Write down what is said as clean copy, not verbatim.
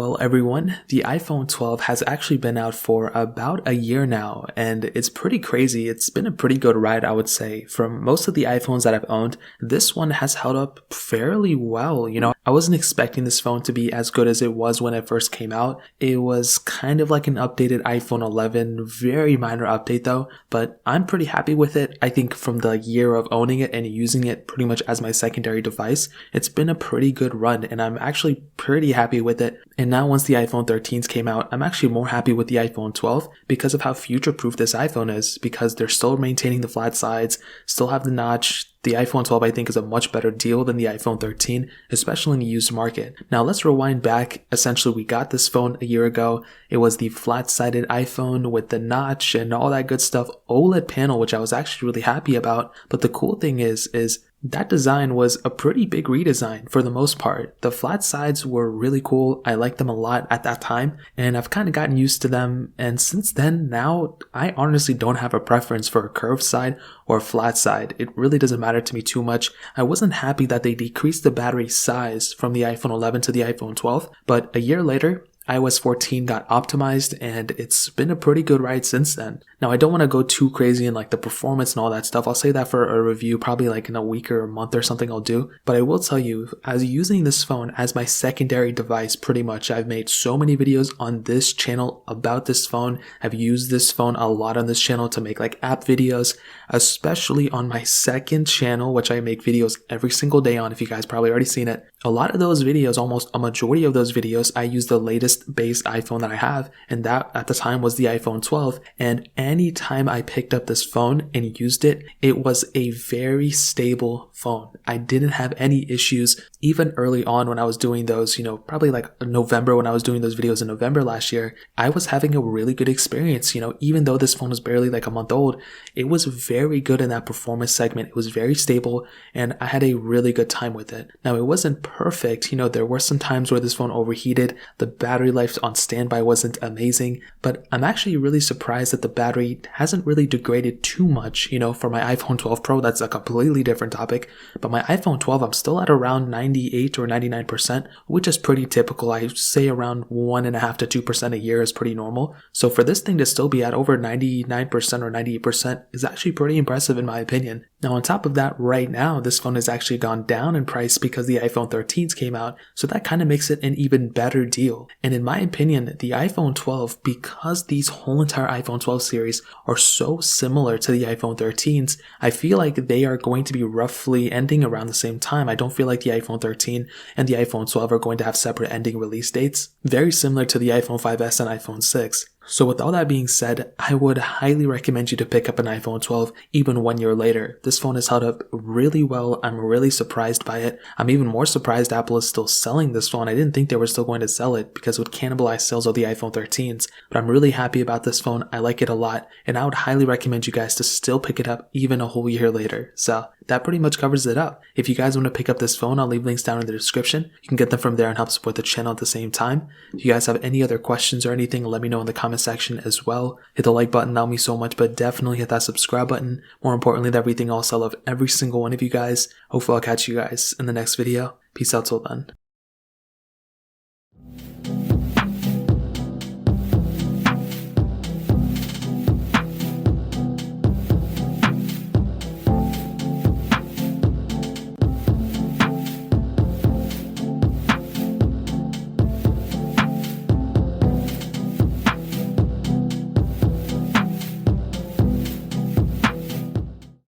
Well, everyone, the iPhone 12 has actually been out for about a year now, and it's pretty crazy. It's been a pretty good ride, I would say. From most of the iPhones that I've owned, this one has held up fairly well. I wasn't expecting this phone to be as good as it was when it first came out. It was kind of like an updated iPhone 11, very minor update though, but I'm pretty happy with it. I think from the year of owning it and using it pretty much as my secondary device, it's been a pretty good run, and I'm actually pretty happy with it. And now once the iPhone 13s came out, I'm actually more happy with the iPhone 12 because of how future-proof this iPhone is, because they're still maintaining the flat sides, still have the notch. The iPhone 12 I think is a much better deal than the iPhone 13, especially in the used market. Now let's rewind back. Essentially, we got this phone a year ago. It was the flat-sided iPhone with the notch and all that good stuff, OLED panel, which I was actually really happy about. But the cool thing is that design was a pretty big redesign for the most part. The flat sides were really cool. I liked them a lot at that time, and I've kind of gotten used to them. And since then, now I honestly don't have a preference for a curved side or a flat side. It really doesn't matter to me too much. I wasn't happy that they decreased the battery size from the iPhone 11 to the iPhone 12, but a year later, iOS 14 got optimized, and it's been a pretty good ride since then. Now, I don't want to go too crazy in like the performance and all that stuff. I'll say that for a review, probably like in a week or a month or something I'll do. But I will tell you, as using this phone as my secondary device, pretty much, I've made so many videos on this channel about this phone. I've used this phone a lot on this channel to make like app videos, especially on my second channel, which I make videos every single day on, if you guys probably already seen it. A lot of those videos, almost a majority of those videos, I use the latest base iPhone that I have, and that at the time was the iPhone 12. And anytime I picked up this phone and used it, it was a very stable phone. I didn't have any issues. Even early on when I was doing those, probably like November, when I was doing those videos in November last year, I was having a really good experience. Even though this phone was barely like a month old, it was very good in that performance segment. It was very stable, and I had a really good time with it. Now, it wasn't perfect. There were some times where this phone overheated. The battery life on standby wasn't amazing, but I'm actually really surprised that the battery hasn't really degraded too much. For my iPhone 12 Pro, that's a completely different topic, but my iPhone 12, I'm still at around 98 or 99%, which is pretty typical. I say around 1.5% to 2% a year is pretty normal. So for this thing to still be at over 99% or 98% is actually pretty impressive in my opinion. Now, on top of that, right now, this phone has actually gone down in price because the iPhone 13s came out, so that kind of makes it an even better deal. And in my opinion, the iPhone 12, because these whole entire iPhone 12 series are so similar to the iPhone 13s, I feel like they are going to be roughly ending around the same time. I don't feel like the iPhone 13 and the iPhone 12 are going to have separate ending release dates, very similar to the iPhone 5S and iPhone 6. So with all that being said, I would highly recommend you to pick up an iPhone 12 even 1 year later. This phone has held up really well. I'm really surprised by it. I'm even more surprised Apple is still selling this phone. I didn't think they were still going to sell it because it would cannibalize sales of the iPhone 13s. But I'm really happy about this phone. I like it a lot, and I would highly recommend you guys to still pick it up even a whole year later. So that pretty much covers it up. If you guys want to pick up this phone, I'll leave links down in the description. You can get them from there and help support the channel at the same time. If you guys have any other questions or anything, let me know in the comment section as well. Hit the like button, that would mean so much, but definitely hit that subscribe button. More importantly than everything else, I love every single one of you guys. Hopefully I'll catch you guys in the next video. Peace out till then.